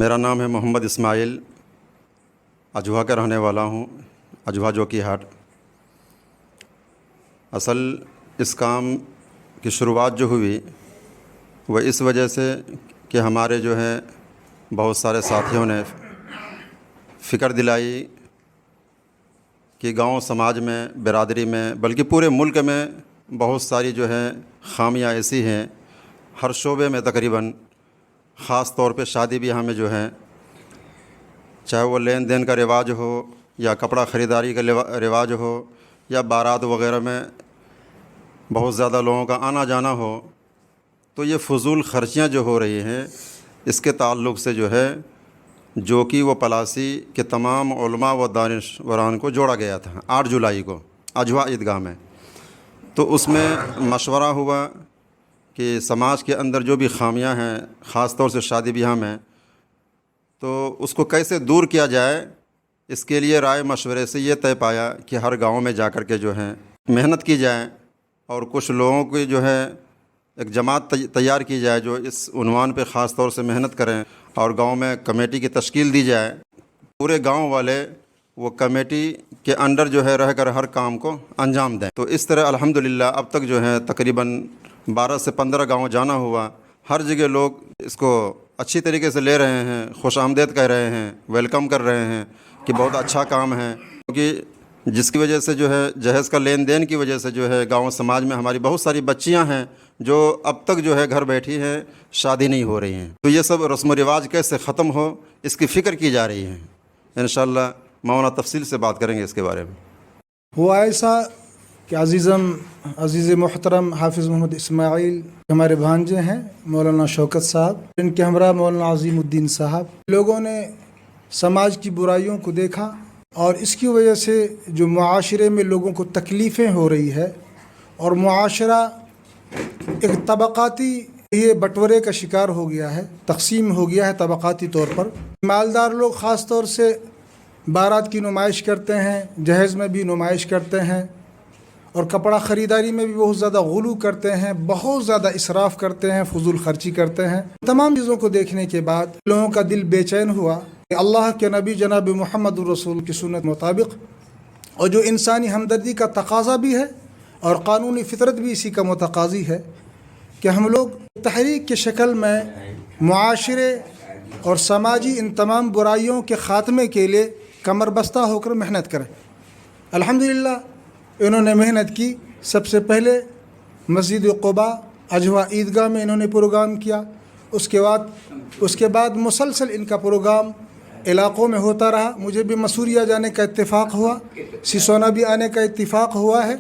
میرا نام ہے محمد اسماعیل، اجوا کا رہنے والا ہوں، اجوا جوکی ہاٹ۔ اصل اس کام کی شروعات جو ہوئی وہ اس وجہ سے کہ ہمارے جو ہے بہت سارے ساتھیوں نے فکر دلائی کہ گاؤں سماج میں، برادری میں، بلکہ پورے ملک میں بہت ساری جو ہے خامیاں ایسی ہیں ہر شعبے میں تقریباً، خاص طور پہ شادی بیاہ میں جو ہے، چاہے وہ لین دین کا رواج ہو یا کپڑا خریداری کا رواج ہو یا بارات وغیرہ میں بہت زیادہ لوگوں کا آنا جانا ہو، تو یہ فضول خرچیاں جو ہو رہی ہیں اس کے تعلق سے جو ہے جوکی و پلاسی کے تمام علماء و دانشوران کو جوڑا گیا تھا 8 جولائی کو اجوا عیدگاہ میں۔ تو اس میں مشورہ ہوا کہ سماج کے اندر جو بھی خامیاں ہیں خاص طور سے شادی بیاہ میں، تو اس کو کیسے دور کیا جائے، اس کے لیے رائے مشورے سے یہ طے پایا کہ ہر گاؤں میں جا کر کے جو ہے محنت کی جائے اور کچھ لوگوں کی جو ہے ایک جماعت تیار کی جائے جو اس عنوان پہ خاص طور سے محنت کریں، اور گاؤں میں کمیٹی کی تشکیل دی جائے۔ پورے گاؤں والے وہ کمیٹی کے انڈر جو ہے رہ کر ہر کام کو انجام دیں۔ تو اس طرح الحمدللہ اب تک جو ہے تقریباً 12 سے 15 گاؤں جانا ہوا، ہر جگہ لوگ اس کو اچھی طریقے سے لے رہے ہیں، خوش آمدید کہہ رہے ہیں، ویلکم کر رہے ہیں کہ بہت اچھا کام ہے، کیونکہ جس کی وجہ سے جو ہے جہیز کا لین دین کی وجہ سے جو ہے گاؤں سماج میں ہماری بہت ساری بچیاں ہیں جو اب تک جو ہے گھر بیٹھی ہیں، شادی نہیں ہو رہی ہیں۔ تو یہ سب رسم و رواج کیسے ختم ہو اس کی فکر کی جا رہی ہے۔ انشاءاللہ مولانا تفصیل سے بات کریں گے اس کے بارے میں۔ ہوا ایسا کہ عزیز محترم حافظ محمد اسماعیل ہمارے بھانجے ہیں مولانا شوکت صاحب، ان کے ہمراہ مولانا عظیم الدین صاحب، لوگوں نے سماج کی برائیوں کو دیکھا اور اس کی وجہ سے جو معاشرے میں لوگوں کو تکلیفیں ہو رہی ہے اور معاشرہ ایک طبقاتی یہ بٹورے کا شکار ہو گیا ہے، تقسیم ہو گیا ہے طبقاتی طور پر۔ مالدار لوگ خاص طور سے بارات کی نمائش کرتے ہیں، جہیز میں بھی نمائش کرتے ہیں اور کپڑا خریداری میں بھی بہت زیادہ غلو کرتے ہیں، بہت زیادہ اسراف کرتے ہیں، فضول خرچی کرتے ہیں۔ تمام چیزوں کو دیکھنے کے بعد لوگوں کا دل بے چین ہوا کہ اللہ کے نبی جناب محمد الرسول کی سنت مطابق اور جو انسانی ہمدردی کا تقاضا بھی ہے اور قانونی فطرت بھی اسی کا متقاضی ہے کہ ہم لوگ تحریک کی شکل میں معاشرے اور سماجی ان تمام برائیوں کے خاتمے کے لیے کمر بستہ ہو کر محنت کریں۔ الحمدللہ انہوں نے محنت کی۔ سب سے پہلے مسجد قباء اجوا عیدگاہ میں انہوں نے پروگرام کیا، اس کے بعد مسلسل ان کا پروگرام علاقوں میں ہوتا رہا۔ مجھے بھی مسوریا جانے کا اتفاق ہوا، سسونا بھی آنے کا اتفاق ہوا ہے۔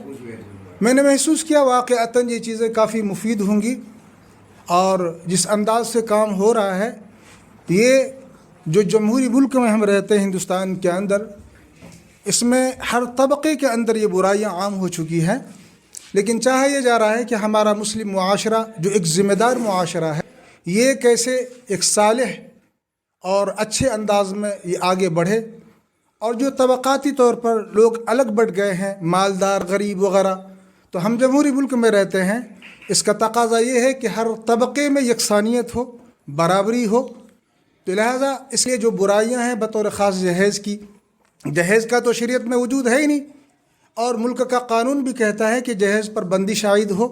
میں نے محسوس کیا واقعتاً یہ چیزیں کافی مفید ہوں گی، اور جس انداز سے کام ہو رہا ہے، یہ جو جمہوری ملک میں ہم رہتے ہیں ہندوستان کے اندر، اس میں ہر طبقے کے اندر یہ برائیاں عام ہو چکی ہیں، لیکن چاہا یہ جا رہا ہے کہ ہمارا مسلم معاشرہ جو ایک ذمہ دار معاشرہ ہے، یہ کیسے ایک صالح اور اچھے انداز میں یہ آگے بڑھے، اور جو طبقاتی طور پر لوگ الگ بٹ گئے ہیں، مالدار، غریب وغیرہ، تو ہم جمہوری ملک میں رہتے ہیں، اس کا تقاضا یہ ہے کہ ہر طبقے میں یکسانیت ہو، برابری ہو۔ تو لہٰذا اس لیے جو برائیاں ہیں بطور خاص جہیز کا تو شریعت میں وجود ہے ہی نہیں، اور ملک کا قانون بھی کہتا ہے کہ جہیز پر بندش عائد ہو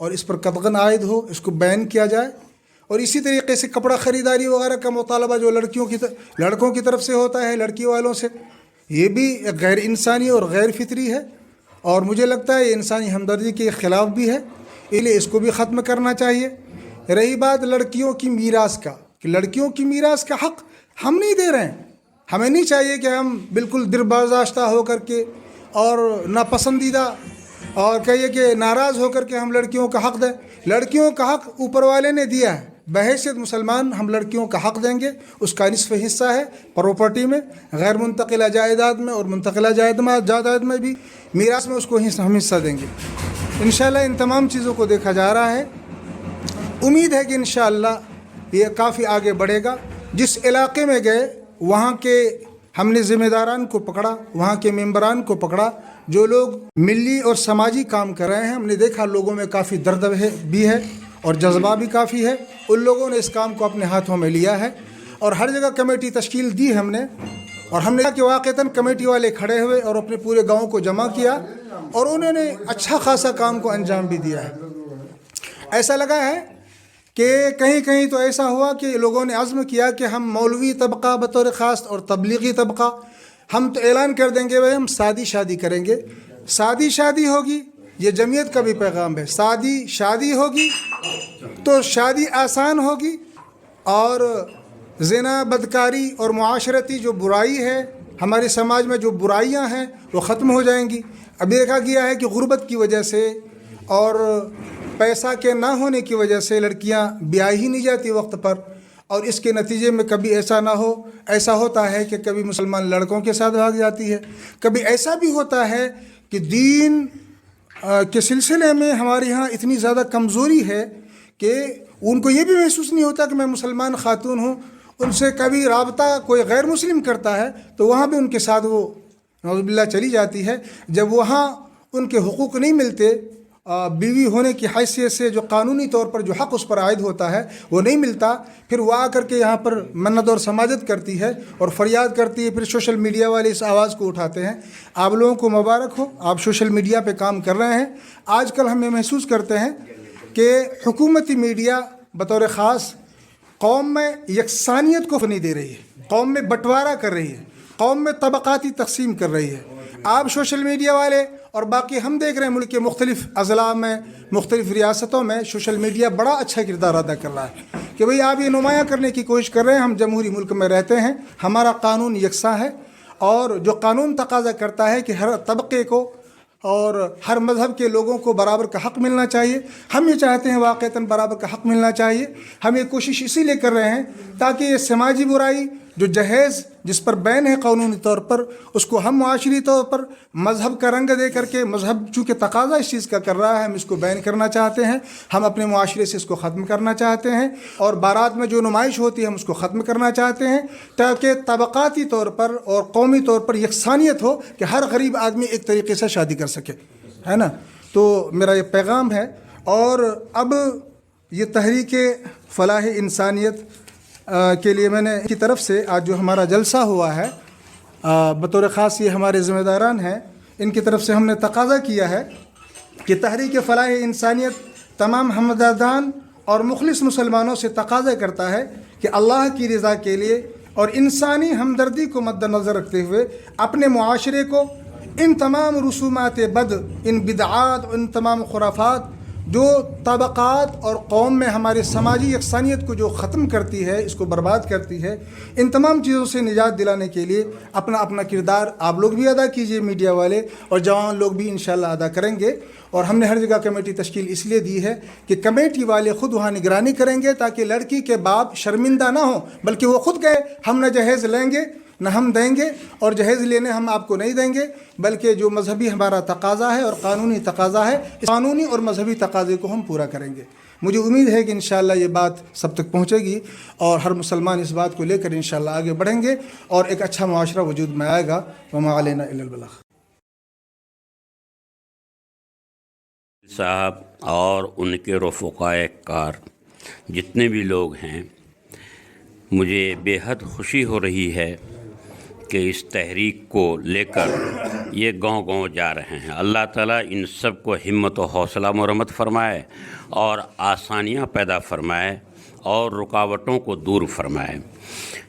اور اس پر قطعاً عائد ہو، اس کو بین کیا جائے۔ اور اسی طریقے سے کپڑا خریداری وغیرہ کا مطالبہ جو لڑکوں کی طرف سے ہوتا ہے، لڑکی والوں سے، یہ بھی غیر انسانی اور غیر فطری ہے، اور مجھے لگتا ہے یہ انسانی ہمدردی کے خلاف بھی ہے، اس لیے اس کو بھی ختم کرنا چاہیے۔ رہی بات لڑکیوں کی میراث کا، کہ لڑکیوں کی میراث کا حق ہم نہیں دے رہے ہیں۔ ہمیں نہیں چاہیے کہ ہم بالکل دربرداشتہ ہو کر کے اور ناپسندیدہ اور کہیے کہ ناراض ہو کر کے ہم لڑکیوں کا حق دیں۔ لڑکیوں کا حق اوپر والے نے دیا ہے، بحیثیت مسلمان ہم لڑکیوں کا حق دیں گے، اس کا نصف حصہ ہے پراپرٹی میں، غیر منتقلہ جائیداد میں، اور منتقلہ جائیداد میں بھی میراث میں اس کو ہم حصہ دیں گے۔ انشاءاللہ ان تمام چیزوں کو دیکھا جا رہا ہے، امید ہے کہ انشاءاللہ یہ کافی آگے بڑھے گا۔ جس علاقے میں گئے وہاں کے ہم نے ذمہ داران کو پکڑا، وہاں کے ممبران کو پکڑا، جو لوگ ملی اور سماجی کام کر رہے ہیں، ہم نے دیکھا لوگوں میں کافی درد بھی ہے اور جذبہ بھی کافی ہے۔ ان لوگوں نے اس کام کو اپنے ہاتھوں میں لیا ہے اور ہر جگہ کمیٹی تشکیل دی ہم نے، اور ہم نے کہا کہ واقعتاً کمیٹی والے کھڑے ہوئے اور اپنے پورے گاؤں کو جمع کیا اور انہوں نے اچھا خاصا کام کو انجام بھی دیا ہے۔ ایسا لگا ہے کہ کہیں کہیں تو ایسا ہوا کہ لوگوں نے عزم کیا کہ ہم مولوی طبقہ بطور خاص اور تبلیغی طبقہ ہم تو اعلان کر دیں گے بھائی ہم سادی شادی کریں گے، سادی شادی ہوگی، یہ جمعیت کا بھی پیغام ہے، سادی شادی ہوگی تو شادی آسان ہوگی اور زنا، بدکاری اور معاشرتی جو برائی ہے ہمارے سماج میں جو برائیاں ہیں وہ ختم ہو جائیں گی۔ اب دیکھا گیا ہے کہ غربت کی وجہ سے اور پیسہ کے نہ ہونے کی وجہ سے لڑکیاں بیاہ ہی نہیں جاتی وقت پر، اور اس کے نتیجے میں کبھی ایسا ہوتا ہے کہ کبھی مسلمان لڑکوں کے ساتھ بھاگ جاتی ہے، کبھی ایسا بھی ہوتا ہے کہ دین کے سلسلے میں ہمارے ہاں اتنی زیادہ کمزوری ہے کہ ان کو یہ بھی محسوس نہیں ہوتا کہ میں مسلمان خاتون ہوں، ان سے کبھی رابطہ کوئی غیر مسلم کرتا ہے تو وہاں بھی ان کے ساتھ وہ نعوذ باللہ چلی جاتی ہے۔ جب وہاں ان کے حقوق نہیں ملتے، بیوی ہونے کی حیثیت سے جو قانونی طور پر جو حق اس پر عائد ہوتا ہے وہ نہیں ملتا، پھر وہ آ کر کے یہاں پر منت اور سماجت کرتی ہے اور فریاد کرتی ہے، پھر سوشل میڈیا والے اس آواز کو اٹھاتے ہیں۔ آپ لوگوں کو مبارک ہو، آپ سوشل میڈیا پہ کام کر رہے ہیں۔ آج کل ہم یہ محسوس کرتے ہیں کہ حکومتی میڈیا بطور خاص قوم میں یکسانیت کو نہیں دے رہی ہے، قوم میں بٹوارہ کر رہی ہے، قوم میں طبقاتی تقسیم کر رہی ہے۔ آپ سوشل میڈیا والے اور باقی ہم دیکھ رہے ہیں ملک کے مختلف اضلاع میں، مختلف ریاستوں میں سوشل میڈیا بڑا اچھا کردار ادا کر رہا ہے کہ بھئی آپ یہ نمایاں کرنے کی کوشش کر رہے ہیں ہم جمہوری ملک میں رہتے ہیں، ہمارا قانون یکساں ہے اور جو قانون تقاضا کرتا ہے کہ ہر طبقے کو اور ہر مذہب کے لوگوں کو برابر کا حق ملنا چاہیے، ہم یہ چاہتے ہیں واقعتاً برابر کا حق ملنا چاہیے۔ ہم یہ کوشش اسی لیے کر رہے ہیں تاکہ یہ سماجی برائی جو جہیز جس پر بین ہے قانونی طور پر، اس کو ہم معاشری طور پر مذہب کا رنگ دے کر کے، مذہب چونکہ تقاضا اس چیز کا کر رہا ہے، ہم اس کو بین کرنا چاہتے ہیں، ہم اپنے معاشرے سے اس کو ختم کرنا چاہتے ہیں، اور بارات میں جو نمائش ہوتی ہے ہم اس کو ختم کرنا چاہتے ہیں تاکہ طبقاتی طور پر اور قومی طور پر یکسانیت ہو کہ ہر غریب آدمی ایک طریقے سے شادی کر سکے، ہے نا۔ تو میرا یہ پیغام ہے۔ اور اب یہ تحریک فلاح انسانیت کے لیے میں نے کی طرف سے آج جو ہمارا جلسہ ہوا ہے بطور خاص یہ ہمارے ذمہ داران ہیں، ان کی طرف سے ہم نے تقاضا کیا ہے کہ تحریک فلاح انسانیت تمام ہمدردان اور مخلص مسلمانوں سے تقاضا کرتا ہے کہ اللہ کی رضا کے لیے اور انسانی ہمدردی کو مد نظر رکھتے ہوئے اپنے معاشرے کو ان تمام رسومات بد، ان بدعات، ان تمام خرافات جو طبقات اور قوم میں ہمارے سماجی یکسانیت کو جو ختم کرتی ہے، اس کو برباد کرتی ہے، ان تمام چیزوں سے نجات دلانے کے لیے اپنا اپنا کردار آپ لوگ بھی ادا کیجئے، میڈیا والے اور جوان لوگ بھی انشاءاللہ ادا کریں گے۔ اور ہم نے ہر جگہ کمیٹی تشکیل اس لیے دی ہے کہ کمیٹی والے خود وہاں نگرانی کریں گے تاکہ لڑکی کے باپ شرمندہ نہ ہوں، بلکہ وہ خود کہے ہم نہ جہیز لیں گے نہ ہم دیں گے، اور جہیز لینے ہم آپ کو نہیں دیں گے، بلکہ جو مذہبی ہمارا تقاضا ہے اور قانونی تقاضا ہے، اس قانونی اور مذہبی تقاضے کو ہم پورا کریں گے۔ مجھے امید ہے کہ انشاءاللہ یہ بات سب تک پہنچے گی اور ہر مسلمان اس بات کو لے کر انشاءاللہ آگے بڑھیں گے اور ایک اچھا معاشرہ وجود میں آئے گا۔ وما علینا الا البلاغ۔ صاحب اور ان کے رفقائے کار جتنے بھی لوگ ہیں، مجھے بے حد خوشی ہو رہی ہے کہ اس تحریک کو لے کر یہ گاؤں گاؤں جا رہے ہیں۔ اللہ تعالیٰ ان سب کو ہمت و حوصلہ مرمت فرمائے اور آسانیاں پیدا فرمائے اور رکاوٹوں کو دور فرمائے۔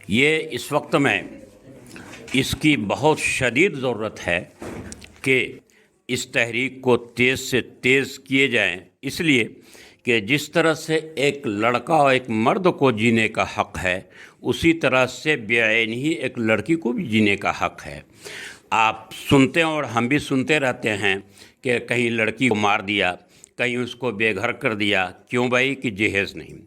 یہ اس وقت میں اس کی بہت شدید ضرورت ہے کہ اس تحریک کو تیز سے تیز کیے جائیں، اس لیے کہ جس طرح سے ایک لڑکا اور ایک مرد کو جینے کا حق ہے، اسی طرح سے بعین ہی ایک لڑکی کو بھی جینے کا حق ہے۔ آپ سنتے ہیں اور ہم بھی سنتے رہتے ہیں کہ کہیں لڑکی کو مار دیا، کہیں اس کو بے گھر کر دیا، کیوں بھائی؟ کہ جہیز نہیں۔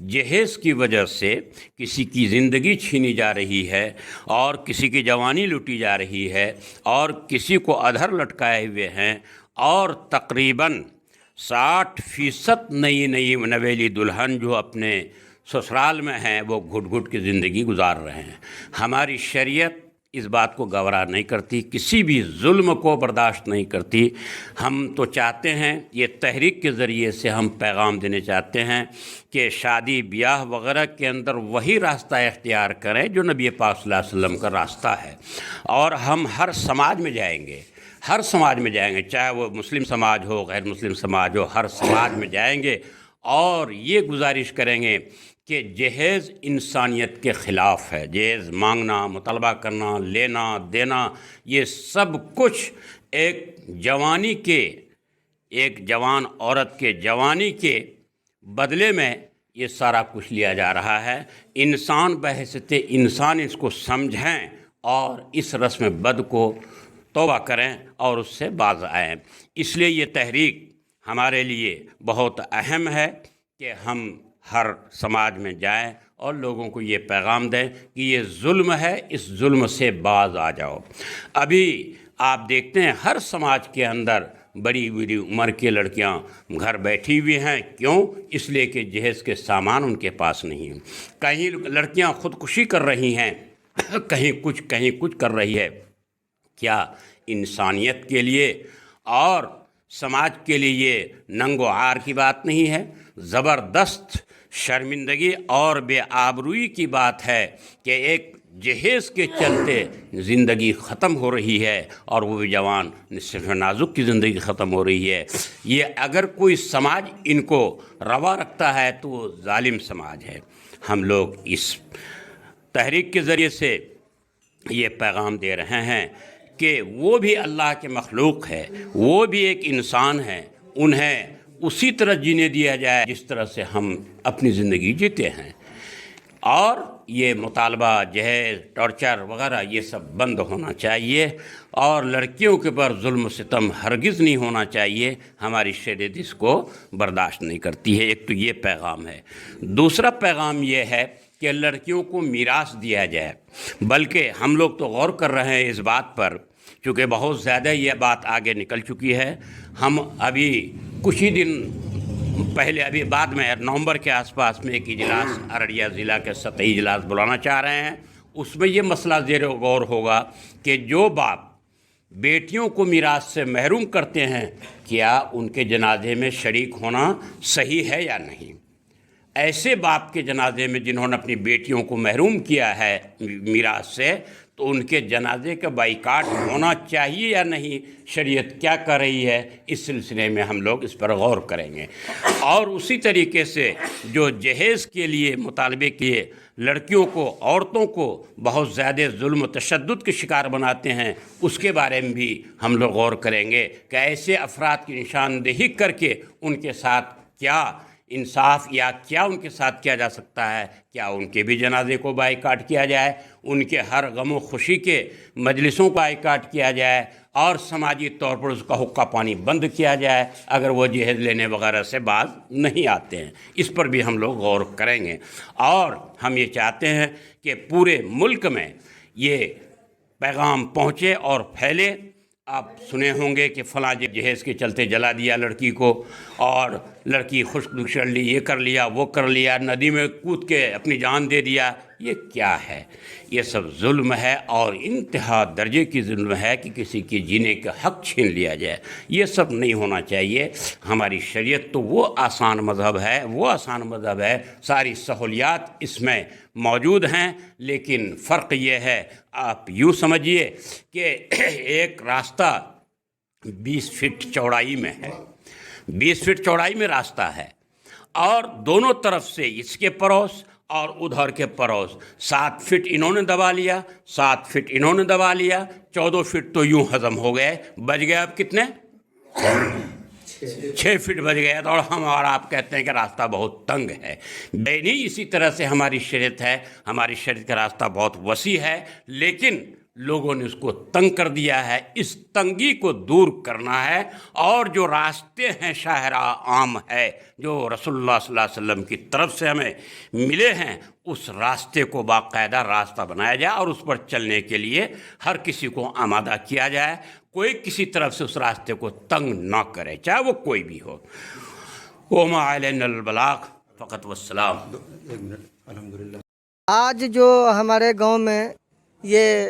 جہیز کی وجہ سے کسی کی زندگی چھینی جا رہی ہے اور کسی کی جوانی لوٹی جا رہی ہے اور کسی کو ادھر لٹکائے ہوئے ہیں، اور تقریباً 60% نئی نویلی دلہن جو اپنے سسرال میں ہیں وہ گھٹ گھٹ کی زندگی گزار رہے ہیں۔ ہماری شریعت اس بات کو گوارا نہیں کرتی، کسی بھی ظلم کو برداشت نہیں کرتی۔ ہم تو چاہتے ہیں، یہ تحریک کے ذریعے سے ہم پیغام دینے چاہتے ہیں کہ شادی بیاہ وغیرہ کے اندر وہی راستہ اختیار کریں جو نبی پاک صلی اللہ علیہ وسلم کا راستہ ہے، اور ہم ہر سماج میں جائیں گے، ہر سماج میں جائیں گے، چاہے وہ مسلم سماج ہو، غیر مسلم سماج ہو، ہر سماج میں جائیں گے اور یہ گزارش کریں گے کہ جہیز انسانیت کے خلاف ہے۔ جہیز مانگنا، مطالبہ کرنا، لینا دینا، یہ سب کچھ ایک جوانی کے، ایک جوان عورت کے جوانی کے بدلے میں یہ سارا کچھ لیا جا رہا ہے۔ انسان بحیثیت انسان اس کو سمجھیں اور اس رسم بد کو توبہ کریں اور اس سے باز آئیں۔ اس لیے یہ تحریک ہمارے لیے بہت اہم ہے کہ ہم ہر سماج میں جائیں اور لوگوں کو یہ پیغام دیں کہ یہ ظلم ہے، اس ظلم سے باز آ جاؤ۔ ابھی آپ دیکھتے ہیں ہر سماج کے اندر بڑی بڑی عمر کی لڑکیاں گھر بیٹھی ہوئی ہیں، کیوں؟ اس لیے کہ جہیز کے سامان ان کے پاس نہیں ہیں۔ کہیں لڑکیاں خودکشی کر رہی ہیں، کہیں کچھ کر رہی ہے۔ کیا انسانیت کے لیے اور سماج کے لیے یہ ننگ و عار کی بات نہیں ہے؟ زبردست شرمندگی اور بے آبروئی کی بات ہے کہ ایک جہیز کے چلتے زندگی ختم ہو رہی ہے، اور وہ بھی جوان نصف نازک کی زندگی ختم ہو رہی ہے۔ یہ اگر کوئی سماج ان کو روا رکھتا ہے تو وہ ظالم سماج ہے۔ ہم لوگ اس تحریک کے ذریعے سے یہ پیغام دے رہے ہیں کہ وہ بھی اللہ کے مخلوق ہے، وہ بھی ایک انسان ہے، انہیں اسی طرح جینے دیا جائے جس طرح سے ہم اپنی زندگی جیتے ہیں، اور یہ مطالبہ، جہیز، ٹارچر وغیرہ یہ سب بند ہونا چاہیے، اور لڑکیوں کے پر ظلم و ستم ہرگز نہیں ہونا چاہیے۔ ہماری شریعت اس کو برداشت نہیں کرتی ہے۔ ایک تو یہ پیغام ہے۔ دوسرا پیغام یہ ہے کہ لڑکیوں کو میراث دیا جائے، بلکہ ہم لوگ تو غور کر رہے ہیں اس بات پر، چونکہ بہت زیادہ یہ بات آگے نکل چکی ہے۔ ہم ابھی کچھ ہی دن پہلے، ابھی بعد میں نومبر کے آس پاس میں ایک اجلاس ارریہ ضلع کے سطحی اجلاس بلانا چاہ رہے ہیں۔ اس میں یہ مسئلہ زیر غور ہوگا کہ جو باپ بیٹیوں کو میراث سے محروم کرتے ہیں، کیا ان کے جنازے میں شریک ہونا صحیح ہے یا نہیں؟ ایسے باپ کے جنازے میں جنہوں نے اپنی بیٹیوں کو محروم کیا ہے میراث سے، تو ان کے جنازے کا بائیکاٹ ہونا چاہیے یا نہیں؟ شریعت کیا کر رہی ہے اس سلسلے میں ہم لوگ اس پر غور کریں گے۔ اور اسی طریقے سے جو جہیز کے لیے مطالبے کیے لڑکیوں کو، عورتوں کو بہت زیادہ ظلم و تشدد کے شکار بناتے ہیں، اس کے بارے میں بھی ہم لوگ غور کریں گے کہ ایسے افراد کی نشاندہی کر کے ان کے ساتھ کیا انصاف یا کیا ان کے ساتھ کیا جا سکتا ہے؟ کیا ان کے بھی جنازے کو بائیکاٹ کیا جائے، ان کے ہر غم و خوشی کے مجلسوں کو بائیکاٹ کیا جائے، اور سماجی طور پر اس کا حقہ پانی بند کیا جائے اگر وہ جہیز لینے وغیرہ سے باز نہیں آتے ہیں؟ اس پر بھی ہم لوگ غور کریں گے۔ اور ہم یہ چاہتے ہیں کہ پورے ملک میں یہ پیغام پہنچے اور پھیلے۔ آپ سنے ہوں گے کہ فلاں جہیز کے چلتے جلا دیا لڑکی کو، اور لڑکی خشک کر لی، یہ کر لیا، وہ کر لیا، ندی میں کود کے اپنی جان دے دیا۔ یہ کیا ہے؟ یہ سب ظلم ہے، اور انتہا درجے کی ظلم ہے کہ کسی کے جینے کا حق چھین لیا جائے۔ یہ سب نہیں ہونا چاہیے۔ ہماری شریعت تو وہ آسان مذہب ہے، ساری سہولیات اس میں موجود ہیں، لیکن فرق یہ ہے، آپ یوں سمجھیے کہ ایک راستہ 20 فٹ چوڑائی میں ہے، 20 فٹ چوڑائی میں راستہ ہے، اور دونوں طرف سے اس کے پڑوس اور ادھر کے پڑوس 7 فٹ انہوں نے دبا لیا، 7 فٹ انہوں نے دبا لیا، 14 فٹ تو یوں ہضم ہو گئے، بچ گئے اب کتنے؟ 6 فٹ بچ گئے۔ اور ہم اور آپ کہتے ہیں کہ راستہ بہت تنگ ہے۔ نہیں، اسی طرح سے ہماری شریعت ہے، ہماری شریعت کا راستہ بہت وسیع ہے، لیکن لوگوں نے اس کو تنگ کر دیا ہے۔ اس تنگی کو دور کرنا ہے، اور جو راستے ہیں شاہراہ عام ہے جو رسول اللہ صلی اللہ علیہ وسلم کی طرف سے ہمیں ملے ہیں، اس راستے کو باقاعدہ راستہ بنایا جائے، اور اس پر چلنے کے لیے ہر کسی کو آمادہ کیا جائے۔ کوئی کسی طرف سے اس راستے کو تنگ نہ کرے، چاہے وہ کوئی بھی ہو۔ وما علینا البلاغ فقط والسلام۔ آج جو ہمارے گاؤں میں یہ